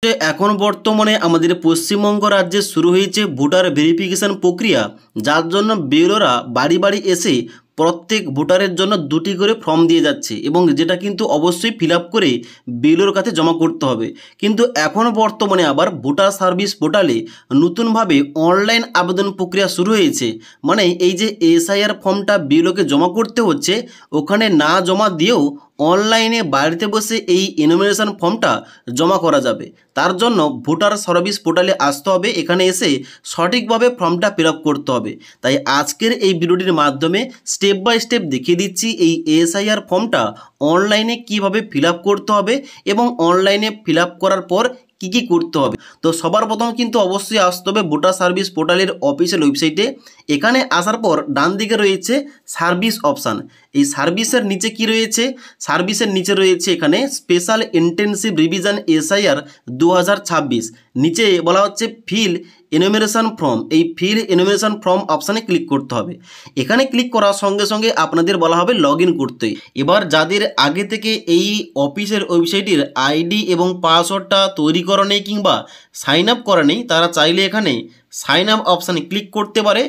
এখন বর্তমানে আমাদের পশ্চিমবঙ্গ রাজ্যে শুরু হয়েছে ভোটার ভেরিফিকেশন প্রক্রিয়া, যার জন্য বিএলওরা বাড়ি বাড়ি এসে প্রত্যেক ভোটারের জন্য দুটি করে ফর্ম দিয়ে যাচ্ছে এবং যেটা কিন্তু অবশ্যই ফিল আপ করে বিএলওর কাছে জমা করতে হবে। কিন্তু এখন বর্তমানে আবার ভোটার সার্ভিস পোর্টালে নতুনভাবে অনলাইন আবেদন প্রক্রিয়া শুরু হয়েছে। মানে এই যে এসআইআর ফর্মটা বিএলওকে জমা করতে হচ্ছে, ওখানে না জমা দিয়েও অনলাইনে বাড়িতে বসে এই এনুমারেশন ফর্মটা জমা করা যাবে। তার জন্য ভোটার সার্ভিস পোর্টালে আসতে হবে, এখানে এসে সঠিকভাবে ফর্মটা ফিল আপ করতে হবে। তাই আজকের এই ভিডিওটির মাধ্যমে স্টেপ বাই স্টেপ দেখিয়ে দিচ্ছি এই এসআইআর ফর্মটা অনলাইনে কিভাবে ফিল আপ করতে হবে এবং অনলাইনে ফিল আপ করার পর কী কী করতে হবে। তো সবার প্রথম কিন্তু অবশ্যই আসতে হবে ভোটার সার্ভিস পোর্টালের অফিসিয়াল ওয়েবসাইটে। এখানে আসার পর ডান দিকে রয়েছে সার্ভিস অপশান। এই সার্ভিসের নিচে কি রয়েছে? সার্ভিসের নিচে রয়েছে এখানে স্পেশাল ইন্টেনসিভ রিভিশন এসআইআর 2026। নিচে বলা হচ্ছে ফিল এনুমেরেশন ফর্ম। এই ফিল এনুমেরেশন ফর্ম অপশানে ক্লিক করতে হবে। এখানে ক্লিক করার সঙ্গে সঙ্গে আপনাদের বলা হবে লগ ইন করতে। এবার যাদের আগে থেকে এই অফিসের ওয়েবসাইটের আইডি এবং পাসওয়ার্ডটা তৈরি করা নেই কিংবা সাইন আপ করা নেই, তারা চাইলে এখানে সাইন আপ অপশানে ক্লিক করতে পারে।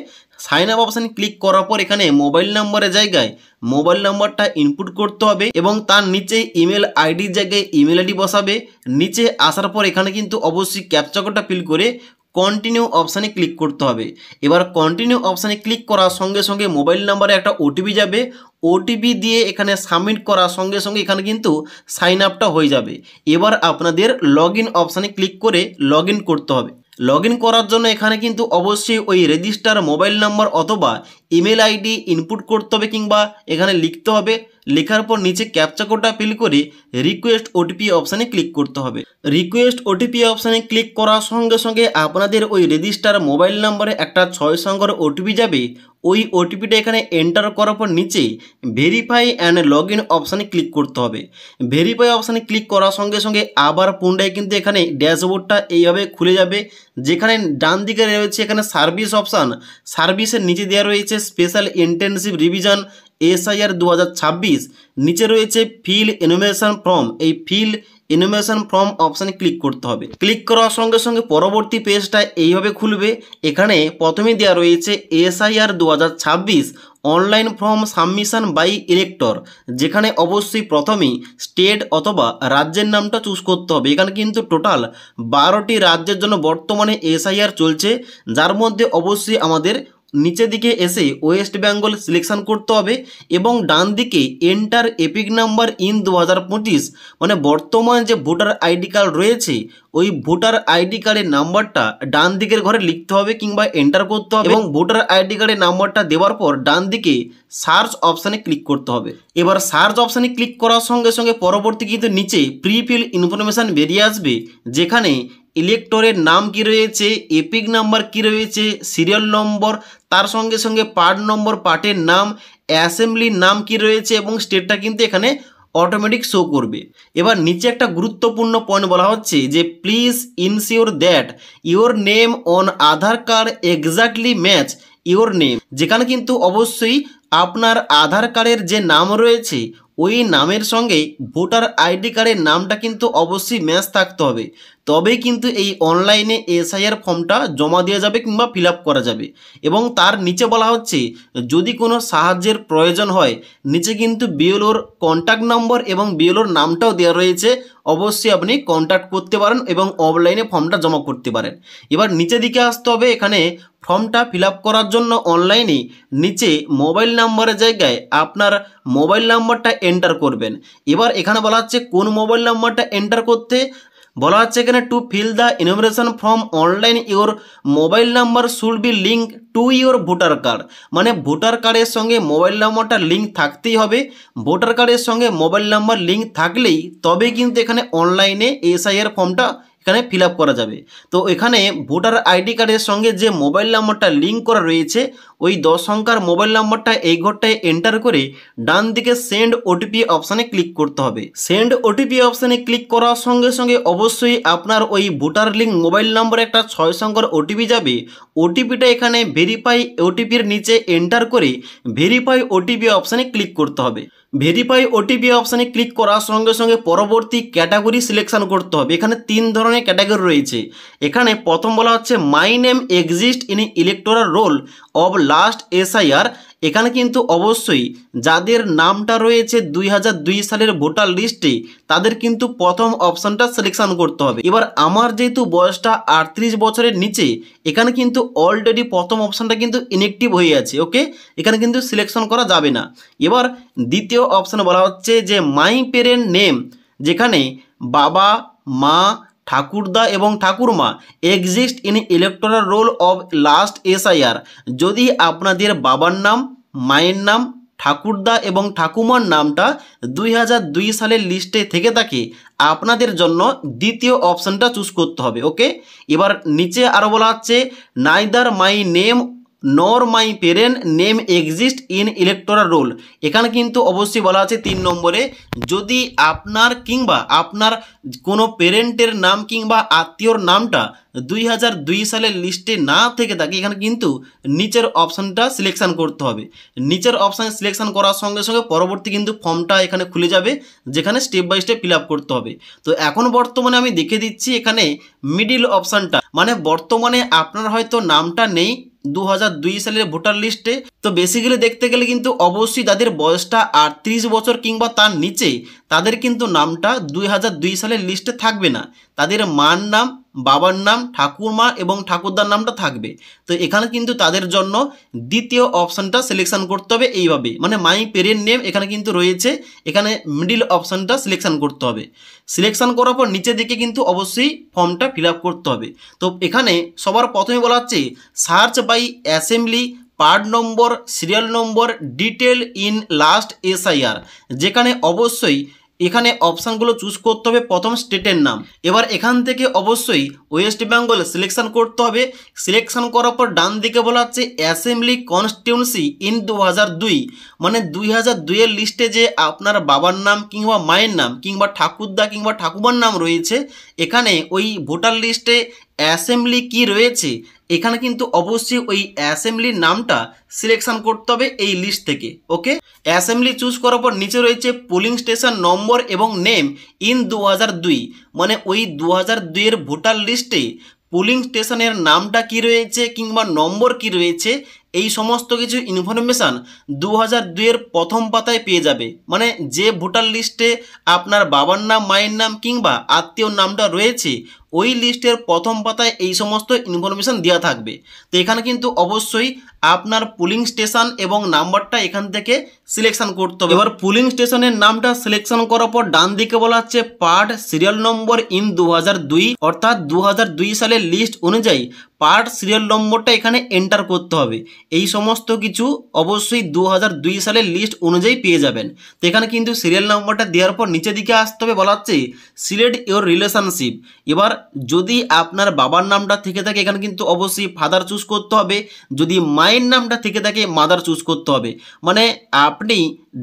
সাইন আপ অপশানে ক্লিক করার পর এখানে মোবাইল নাম্বারের জায়গায় মোবাইল নাম্বারটা ইনপুট করতে হবে এবং তার নিচে ইমেল আইডির জায়গায় ইমেল আইডি বসাবে। নিচে আসার পর এখানে কিন্তু অবশ্যই ক্যাপচা কোডটা ফিল করে কন্টিনিউ অপশানে ক্লিক করতে হবে। এবার কন্টিনিউ অপশানে ক্লিক করার সঙ্গে সঙ্গে মোবাইল নাম্বারে একটা ওটিপি যাবে। ওটিপি দিয়ে এখানে সাবমিট করার সঙ্গে সঙ্গে এখানে কিন্তু সাইন আপটা হয়ে যাবে। এবার আপনাদের লগ ইন অপশানে ক্লিক করে লগ ইন করতে হবে। লগ ইন করার জন্য এখানে কিন্তু অবশ্যই ওই রেজিস্টার মোবাইল নাম্বার অথবা ইমেল আইডি ইনপুট করতে হবে কিংবা এখানে লিখতে হবে। লেখার পর নিচে ক্যাপচা কোডটা ফিল করে রিকোয়েস্ট ওটিপি অপশানে ক্লিক করতে হবে। রিকোয়েস্ট ওটিপি অপশানে ক্লিক করার সঙ্গে সঙ্গে আপনাদের ওই রেজিস্টার মোবাইল নাম্বারে একটা 6 সংখ্যার ওটিপি যাবে। ওই ওটিপিটা এখানে এন্টার করার পর নিচে ভেরিফাই অ্যান্ড লগ ইন অপশানে ক্লিক করতে হবে। ভেরিফাই অপশানে ক্লিক করার সঙ্গে সঙ্গে আবার পুনরায় কিন্তু এখানে ড্যাশবোর্ডটা এইভাবে খুলে যাবে, যেখানে ডান দিকে রয়েছে এখানে সার্ভিস অপশান। সার্ভিসের নিচে দেওয়া রয়েছে স্পেশাল ইন্টেনসিভ রিভিশন এসআইআর 2026। নিচে রয়েছে ফিল এনুমেরেশন ফর্ম। এই ফিল এনুমেরেশন ফর্ম অপশানে ক্লিক করতে হবে। ক্লিক করার সঙ্গে সঙ্গে পরবর্তী পেজটা এইভাবে খুলবে। এখানে প্রথমেই দেওয়া রয়েছে SIR 2026 online form submission by elector, যেখানে অবশ্যই প্রথমেই স্টেট অথবা রাজ্যের নামটা চুজ করতে হবে। এখানে কিন্তু টোটাল 12টি রাজ্যের জন্য বর্তমানে এসআইআর চলছে, যার মধ্যে অবশ্যই আমাদের নিচের দিকে এসে ওয়েস্ট বেঙ্গল সিলেকশন করতে হবে এবং ডান দিকে এন্টার এপিক নাম্বার ইন 2025, মানে বর্তমান যে ভোটার আইডি কার্ড রয়েছে ওই ভোটার আইডি কার্ডের নাম্বারটা ডান দিকের ঘরে লিখতে হবে কিংবা এন্টার করতে হবে এবং ভোটার আইডি কার্ডের নাম্বারটা দেওয়ার পর ডান দিকে সার্চ অপশানে ক্লিক করতে হবে। এবার সার্চ অপশানে ক্লিক করার সঙ্গে সঙ্গে পরবর্তী কিন্তু নিচে প্রিফিল ইনফরমেশান বেরিয়ে আসবে, যেখানে ইলেক্টরের নাম কি রয়েছে, এপিক নাম্বার কি রয়েছে, সিরিয়াল নম্বর, তার সঙ্গে সঙ্গে পার্ট নম্বর, পার্টের নাম, অ্যাসেম্বলির নাম কি রয়েছে এবং স্টেটটা কিন্তু এখানে অটোমেটিক শো করবে। এবার নিচে একটা গুরুত্বপূর্ণ পয়েন্ট বলা হচ্ছে যে please ensure that your name on Aadhaar card exactly match your name, যেখানে কিন্তু অবশ্যই আপনার আধার কার্ডের যে নাম রয়েছে ওই নামের সঙ্গে ভোটার আইডি কার্ডের নামটা কিন্তু অবশ্যই ম্যাচ থাকতে হবে, তবেই কিন্তু এই অনলাইনে এসআইআর ফর্মটা জমা দেওয়া যাবে কিংবা ফিল আপ করা যাবে। এবং তার নিচে বলা হচ্ছে যদি কোনো সাহায্যের প্রয়োজন হয়, নিচে কিন্তু বিএলওর কন্ট্যাক্ট নম্বর এবং বিএলওর নামটাও দেওয়া রয়েছে, অবশ্যই আপনি কন্ট্যাক্ট করতে পারেন এবং অনলাইনে ফর্মটা জমা করতে পারেন। এবার নিচের দিকে আসতে হবে। এখানে ফর্মটা ফিল আপ করার জন্য অনলাইনে নিচে মোবাইল নাম্বারের জায়গায় আপনার মোবাইল নাম্বারটা এন্টার করবেন। এবার এখানে বলা হচ্ছে কোন মোবাইল নাম্বারটা এন্টার করতে বলা হচ্ছে এখানে to fill the enumeration form online your mobile number should be link to your voter card, মানে ভোটার কার্ডের সঙ্গে মোবাইল নাম্বারটা লিঙ্ক থাকতেই হবে। ভোটার কার্ডের সঙ্গে মোবাইল নাম্বার লিঙ্ক থাকলেই তবে কিন্তু এখানে অনলাইনে এসআইআর ফর্মটা এখানে ফিল আপ করা যাবে। তো এখানে ভোটার আইডি কার্ডের সঙ্গে যে মোবাইল নাম্বারটা লিঙ্ক করা রয়েছে ওই 10 সংখ্যার মোবাইল নাম্বারটা এই ঘরটায় এন্টার করে ডান দিকে সেন্ড ওটিপি অপশানে ক্লিক করতে হবে। সেন্ড ওটিপি অপশানে ক্লিক করার সঙ্গে সঙ্গে অবশ্যই আপনার ওই ভোটার লিঙ্ক মোবাইল নম্বরে একটা 6 সংখ্যার ওটিপি যাবে। ওটিপিটা এখানে ভেরিফাই ওটিপির নিচে এন্টার করে ভেরিফাই ওটিপি অপশানে ক্লিক করতে হবে। ভেরিফাই ওটিপি অপশানে ক্লিক করার সঙ্গে সঙ্গে পরবর্তী ক্যাটাগরি সিলেকশন করতে হবে। এখানে 3 ধরনের ক্যাটাগরি রয়েছে। এখানে প্রথম বলা হচ্ছে my name exist in electoral role of last SIR। এখানে কিন্তু অবশ্যই যাদের নামটা রয়েছে 2002 সালের ভোটার লিস্টে তাদের কিন্তু প্রথম অপশানটা সিলেকশন করতে হবে। এবার আমার যেহেতু বয়সটা 38 বছরের নিচে, এখানে কিন্তু অলরেডি প্রথম অপশানটা কিন্তু ইনঅ্যাক্টিভ হয়ে আছে। ওকে, এখানে কিন্তু সিলেকশন করা যাবে না। এবার দ্বিতীয় অপশানে বলা হচ্ছে যে মাই পেরেন্ট নেম, যেখানে বাবা, মা, ঠাকুরদা এবং ঠাকুরমা exist in electoral role of last SIR। যদি আপনাদের বাবার নাম, মায়ের নাম, ঠাকুরদা এবং ঠাকুমার নামটা 2002 সালের লিস্টে থেকে থাকে, আপনাদের জন্য দ্বিতীয় অপশানটা চুজ করতে হবে। ওকে, এবার নিচে আরও বলা হচ্ছে neither my name nor my parent name exist in electoral roll. এখানে কিন্তু অবশ্যই বলা আছে 3 নম্বরে, যদি আপনার কিংবা আপনার কোনো পেরেন্টের নাম কিংবা আত্মীয়র নামটা 2002 সালের লিস্টে না থেকে থাকে, এখানে কিন্তু নিচের অপশানটা সিলেকশন করতে হবে। নিচের অপশান সিলেকশন করার সঙ্গে সঙ্গে পরবর্তী কিন্তু ফর্মটা এখানে খুলে যাবে, যেখানে step by step fill up করতে হবে। তো এখন বর্তমানে আমি দেখে দিচ্ছি এখানে মিডিল অপশানটা, মানে বর্তমানে আপনার হয়তো নামটা নেই 2002 সালের ভোটার লিস্টে। তো বেসিক্যালি দেখতে গেলে কিন্তু অবশ্যই যাদের বয়সটা 38 বছর কিংবা তার নিচে, তাদের কিন্তু নামটা 2002 সালের লিস্টে থাকবে না। তাদের মার নাম, বাবার নাম, ঠাকুরমা এবং ঠাকুরদার নামটা থাকবে। তো এখানে কিন্তু তাদের জন্য দ্বিতীয় অপশানটা সিলেকশন করতে হবে এইভাবে, মানে মাই পেরেন্ট নেম এখানে কিন্তু রয়েছে, এখানে মিডিল অপশানটা সিলেকশন করতে হবে। সিলেকশন করার পর নিচের দিকে কিন্তু অবশ্যই ফর্মটা ফিল আপ করতে হবে। তো এখানে সবার প্রথমে বলা হচ্ছে search by assembly part number, serial number, detail in last SIR, যেখানে অবশ্যই এখানে অপশানগুলো চুজ করতে হবে প্রথম স্টেটের নাম। এবার এখান থেকে অবশ্যই ওয়েস্ট বেঙ্গল সিলেকশন করতে হবে। সিলেকশন করার পর ডান দিকে বলা হচ্ছে অ্যাসেম্বলি কনস্টিটিউয়েন্সি ইন 2002, মানে 2002 এর লিস্টে যে আপনার বাবার নাম কিংবা মায়ের নাম কিংবা ঠাকুরদা কিংবা ঠাকুমার নাম রয়েছে, এখানে ওই ভোটার লিস্টে অ্যাসেম্বলি কি রয়েছে, এখানে কিন্তু অবশ্যই ওই অ্যাসেম্বলির নামটা সিলেকশন করতে হবে এই লিস্ট থেকে। ওকে, অ্যাসেম্বলি চুজ করার পর নিচে রয়েছে পোলিং স্টেশন নম্বর এবং নেম ইন 2002, মানে ওই 2002 এর ভোটার লিস্টে পোলিং স্টেশনের নামটা কি রয়েছে কিংবা নম্বর কি রয়েছে, এই সমস্ত কিছু ইনফরমেশান 2002 এর প্রথম পাতায় পেয়ে যাবে। মানে যে ভোটার লিস্টে আপনার বাবার নাম, মায়ের নাম কিংবা আত্মীয়র নামটা রয়েছে, ওই লিস্টের প্রথম পাতায় এই সমস্ত ইনফরমেশান দেওয়া থাকবে। তো এখানে কিন্তু অবশ্যই আপনার পুলিং স্টেশন এবং নাম্বারটা এখান থেকে সিলেকশন করতে হবে। এবার পুলিং স্টেশনের নামটা সিলেকশন করার পর ডান দিকে বলা হচ্ছে পার্ট সিরিয়াল নম্বর ইন 2002, অর্থাৎ 2002 সালের লিস্ট অনুযায়ী পার্ট সিরিয়াল নম্বরটা এখানে এন্টার করতে হবে। এই সমস্ত কিছু অবশ্যই 2002 সালের লিস্ট অনুযায়ী পেয়ে যাবেন। তো এখানে কিন্তু সিরিয়াল নম্বরটা দেওয়ার পর নিচের দিকে আসতে হবে, বলা হচ্ছে সিলেক্ট ইওর রিলেশনশিপ। এবার যদি আপনার বাবার নামটা থেকে থাকে এখানে কিন্তু অবশ্যই ফাদার চুজ করতে হবে, যদি মায়ের নামটা থেকে থাকে মাদার চুজ করতে হবে। মানে আপনি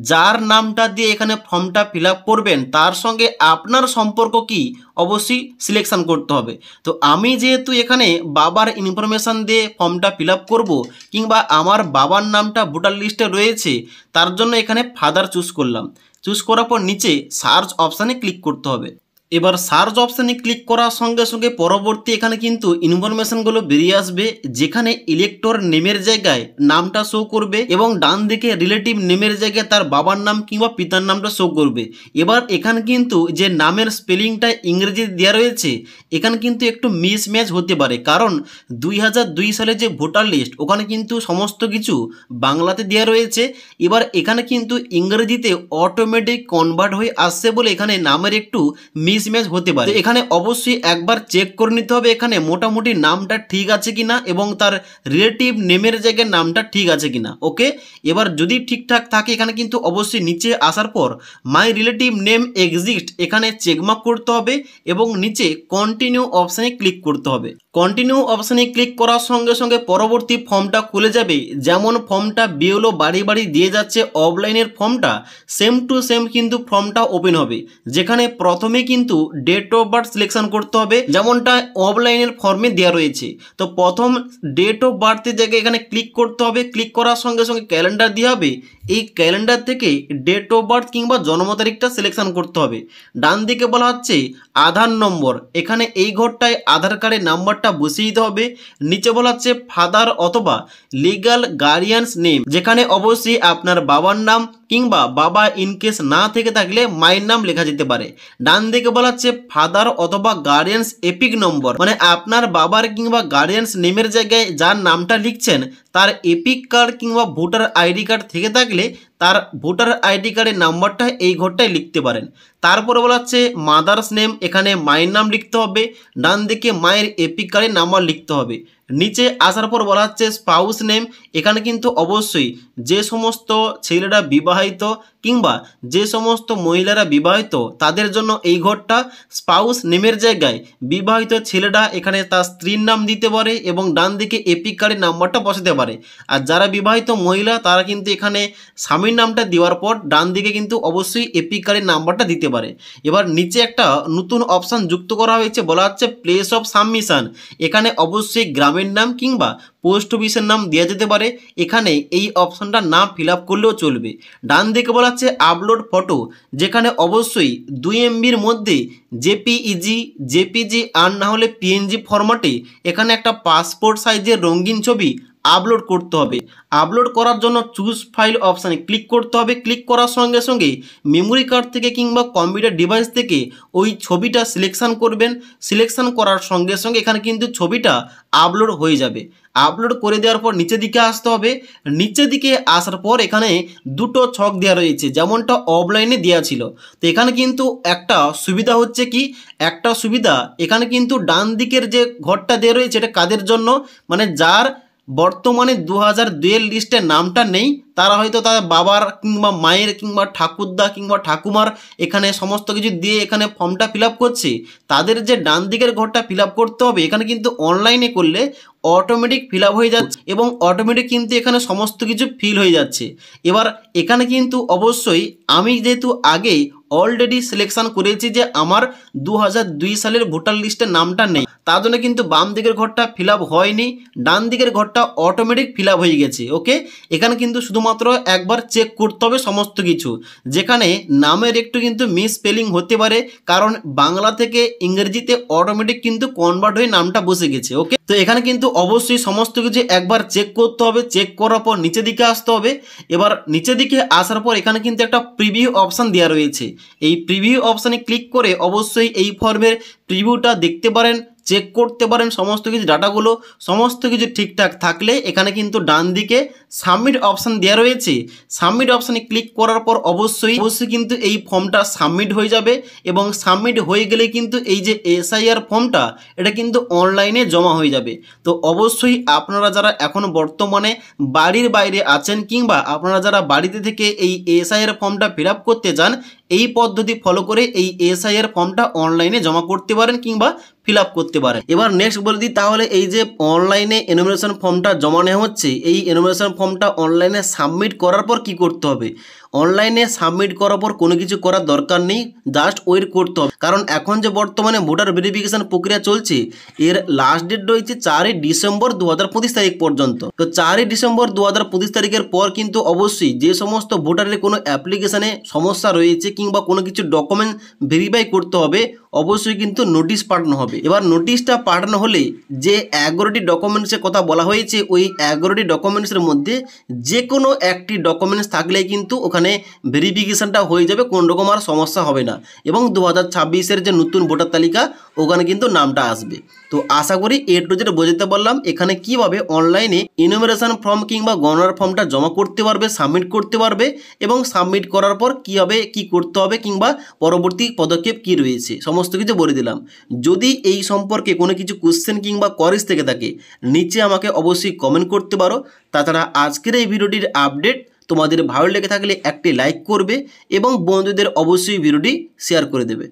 যার নামটা দিয়ে এখানে ফর্মটা ফিল আপ করবেন তার সঙ্গে আপনার সম্পর্ক কি অবশ্যই সিলেকশন করতে হবে। তো আমি যেহেতু এখানে বাবার ইনফরমেশান দিয়ে ফর্মটা ফিল আপ করবো কিংবা আমার বাবার নামটা ভোটার লিস্টে রয়েছে, তার জন্য এখানে ফাদার চুজ করলাম। চুজ করার পর নিচে সার্চ অপশানে ক্লিক করতে হবে। এবার সার্চ অপশানে ক্লিক করার সঙ্গে সঙ্গে পরবর্তী এখানে কিন্তু ইনফরমেশনগুলো বেরিয়ে আসবে, যেখানে ইলেক্টর নেমের জায়গায় নামটা শো করবে এবং ডান দিকে রিলেটিভ নেমের জায়গায় তার বাবার নাম কিংবা পিতার নামটা শো করবে। এবার এখানে কিন্তু যে নামের স্পেলিংটা ইংরেজিতে দেওয়া রয়েছে এখানে কিন্তু একটু মিসম্যাচ হতে পারে, কারণ 2002 সালে যে ভোটার লিস্ট ওখানে কিন্তু সমস্ত কিছু বাংলাতে দেওয়া রয়েছে। এবার এখানে কিন্তু ইংরেজিতে অটোমেটিক কনভার্ট হয়ে আসছে বলে এখানে নামের একটু মিসম্যাচ হতে পারে। এখানে অবশ্যই একবার চেক করে নিতে হবে এখানে মোটামুটি নামটা ঠিক আছে কিনা এবং তার রিলেটিভ নেমের জায়গায় নামটা ঠিক আছে কিনা। ওকে, এবার যদি ঠিকঠাক থাকে এখানে কিন্তু অবশ্যই নিচে আসার পর মাই রিলেটিভ নেম এক্সিস্ট এখানে চেকমার্ক করতে হবে এবং নিচে কন্টিনিউ অপশানে ক্লিক করতে হবে। কন্টিনিউ অপশানে ক্লিক করার সঙ্গে সঙ্গে পরবর্তী ফর্মটা খুলে যাবে। যেমন ফর্মটা বিএলও বাড়ি বাড়ি দিয়ে যাচ্ছে অফলাইনের ফর্মটা, সেম টু সেম কিন্তু ফর্মটা ওপেন হবে, যেখানে প্রথমে কিন্তু ডেট অফ বার্থ সিলেকশন করতে হবে যেমনটা অফলাইনের ফর্মে দেওয়া রয়েছে। তো প্রথম ডেট অফ বার্থের জায়গায় এখানে ক্লিক করতে হবে। ক্লিক করার সঙ্গে সঙ্গে ক্যালেন্ডার দেওয়া হবে, এই ক্যালেন্ডার থেকে ডেট অফ বার্থ কিংবা জন্ম তারিখটা সিলেকশন করতে হবে। ডান দিকে বলা হচ্ছে আধার নম্বর, এখানে এই ঘরটায় আধার কার্ডের নাম্বারটা বসিয়ে দিতে হবে। নিচে বলা হচ্ছে ফাদার অথবা লিগ্যাল গার্ডিয়ানস নেম, যেখানে অবশ্যই আপনার বাবার নাম কিংবা বাবা ইনকেস না থেকে থাকলে মায়ের নাম লেখা যেতে পারে। ডান দিকে বলা হচ্ছে ফাদার অথবা গার্ডিয়ানস এপিক নম্বর, মানে আপনার বাবার কিংবা গার্ডিয়ানস নেমের জায়গায় যার নামটা লিখছেন তার এপিক কার্ড কিংবা ভোটার আইডি কার্ড থেকে থাকলে তার ভোটার আইডি কার্ডের নাম্বারটা এই ঘরটায় লিখতে পারেন। তারপরে বলা হচ্ছে মাদার্স নেম, এখানে মায়ের নাম লিখতে হবে। ডান দিকে মায়ের এপিক কার্ডের নাম্বার লিখতে হবে। নিচে আসার পর বলা হচ্ছে স্পাউস নেম, এখানে কিন্তু অবশ্যই যে সমস্ত ছেলেরা বিবাহিত কিংবা যে সমস্ত মহিলারা বিবাহিত তাদের জন্য এই ঘরটা। স্পাউস নেমের জায়গায় বিবাহিত ছেলেটা এখানে তার স্ত্রীর নাম দিতে পারে এবং ডান দিকে এপিক কার্ডের নাম্বারটা বসাতে পারে। আর যারা বিবাহিত মহিলা তারা কিন্তু এখানে স্বামীর নামটা দেওয়ার পর ডান দিকে কিন্তু অবশ্যই এপিক কার্ডের নাম্বারটা দিতে পারে। এবার নিচে একটা নতুন অপশান যুক্ত করা হয়েছে, বলা হচ্ছে প্লেস অফ সাবমিশন, এখানে অবশ্যই গ্রামের নাম কিংবা পোস্ট অফিসের নাম দেওয়া যেতে পারে। এখানে এই অপশানটা না ফিল আপ করলেও চলবে। ডান দিকে বলা হচ্ছে আপলোড ফটো, যেখানে অবশ্যই 2 MBর মধ্যে জেপিজি আর না হলে পিএনজি ফরম্যাটে এখানে একটা পাসপোর্ট সাইজের রঙিন ছবি আপলোড করতে হবে। আপলোড করার জন্য চুজ ফাইল অপশানে ক্লিক করতে হবে। ক্লিক করার সঙ্গে সঙ্গে মেমোরি কার্ড থেকে কিংবা কম্পিউটার ডিভাইস থেকে ওই ছবিটা সিলেকশান করবেন। সিলেকশান করার সঙ্গে সঙ্গে এখানে কিন্তু ছবিটা আপলোড হয়ে যাবে। আপলোড করে দেওয়ার পর নিচের দিকে আসতে হবে। নিচের দিকে আসার পর এখানে দুটো ছক দেওয়া রয়েছে যেমনটা অফলাইনে দেওয়া ছিল। তো এখানে কিন্তু একটা সুবিধা হচ্ছে কি, একটা সুবিধা এখানে কিন্তু ডান দিকের যে ঘরটা দেওয়া রয়েছে এটা কাদের জন্য, মানে যার বর্তমানে 2002 লিস্টে নামটা নেই, তারা হয়তো তার বাবার কিংবা মায়ের কিংবা ঠাকুরদা কিংবা ঠাকুমার এখানে সমস্ত কিছু দিয়ে এখানে ফর্মটা ফিল আপ করছে, তাদের যে ডান দিকের ঘরটা ফিল আপ করতে হবে এখানে কিন্তু অনলাইনে করলে অটোমেটিক ফিল আপ হয়ে যাচ্ছে এবং অটোমেটিক কিন্তু এখানে সমস্ত কিছু ফিল হয়ে যাচ্ছে। এবার এখানে কিন্তু অবশ্যই আমি যেহেতু আগে অলরেডি সিলেকশন করেছি যে আমার 2002 সালের ভোটার লিস্টের নামটা নেই, তার জন্য কিন্তু বাম দিকের ঘরটা ফিল আপ হয়নি, ডান দিকের ঘরটা অটোমেটিক ফিল আপ হয়ে গেছে। ওকে, এখানে কিন্তু শুধুমাত্র একবার চেক করতে হবে সমস্ত কিছু, যেখানে নামের একটু কিন্তু মিস স্পেলিং হতে পারে কারণ বাংলা থেকে ইংরেজিতে অটোমেটিক কিন্তু কনভার্ট হয়ে নামটা বসে গেছে। ওকে, তো এখানে কিন্তু অবশ্যই সমস্ত কিছু একবার চেক করতে হবে। চেক করার পর নিচের দিকে আসতে হবে। এবার নিচের দিকে আসার পর এখানে কিন্তু একটা প্রিভিউ অপশান দেওয়া রয়েছে, এই প্রিভিউ অপশানে ক্লিক করে অবশ্যই এই ফর্মের প্রিভিউটা দেখতে পারেন, চেক করতে পারেন সমস্ত কিছু ডাটাগুলো। সমস্ত কিছু ঠিকঠাক থাকলে এখানে কিন্তু ডান দিকে সাবমিট অপশান দেওয়া রয়েছে, সাবমিট অপশানে ক্লিক করার পর অবশ্যই কিন্তু এই ফর্মটা সাবমিট হয়ে যাবে এবং সাবমিট হয়ে গেলে কিন্তু এই যে SIR ফর্মটা এটা কিন্তু অনলাইনে জমা হয়ে যাবে। তো অবশ্যই আপনারা যারা এখন বর্তমানে বাড়ির বাইরে আছেন কিংবা আপনারা যারা বাড়িতে থেকে এই SIR ফর্মটা ফিল আপ করতে চান, এই পদ্ধতি ফলো করে এই SIR ফর্মটা অনলাইনে জমা করতে পারেন কিংবা ফিল আপ করতে পারেন। এবার নেক্সট বলে দিই, তাহলে এই যে অনলাইনে এনুমারেশন ফর্মটা জমা নেওয়া হচ্ছে, এই এনুমারেশন ফর্মটা অনলাইনে সাবমিট করার পর কি করতে হবে? অনলাইনে সাবমিট করার পর কোনো কিছু করার দরকার নেই, জাস্ট ওয়েট করতে হবে। কারণ এখন যে বর্তমানে ভোটার ভেরিফিকেশন প্রক্রিয়া চলছে এর লাস্ট ডেট রয়েছে 4 ডিসেম্বর 2025 তারিখ পর্যন্ত। তো 4 ডিসেম্বর 2025 তারিখের পর কিন্তু অবশ্যই যে সমস্ত ভোটারের কোনো অ্যাপ্লিকেশানে সমস্যা রয়েছে কিংবা কোনো কিছু ডকুমেন্ট ভেরিফাই করতে হবে অবশ্যই কিন্তু নোটিশ পাঠানো হবে। এবার নোটিশটা পাঠানো হলে যে 11টি ডকুমেন্টসের কথা বলা হয়েছে ওই 11টি ডকুমেন্টসের মধ্যে যে কোনো একটি ডকুমেন্টস থাকলেই কিন্তু ওখানে এখানে ভেরিফিকেশানটা হয়ে যাবে, কোনো রকম আর সমস্যা হবে না। এবং 2026-এর যে নতুন ভোটার তালিকা ওখানে কিন্তু নামটা আসবে। তো আশা করি A to Z বোঝাতে পারলাম এখানে কিভাবে অনলাইনে ইনুমারেশন ফর্ম কিংবা গণনার ফর্মটা জমা করতে পারবে, সাবমিট করতে পারবে এবং সাবমিট করার পর কীভাবে কী করতে হবে কিংবা পরবর্তী পদক্ষেপ কী রয়েছে সমস্ত কিছু বলে দিলাম। যদি এই সম্পর্কে কোনো কিছু কোশ্চেন কিংবা কোয়ারিজ থেকে থাকে নিচে আমাকে অবশ্যই কমেন্ট করতে পারো। তাছাড়া আজকের এই ভিডিওটির আপডেট তোমাদের ভালো লেগে থাকলে একটি লাইক করবে এবং বন্ধুদের অবশ্যই ভিডিওটি শেয়ার করে দেবে।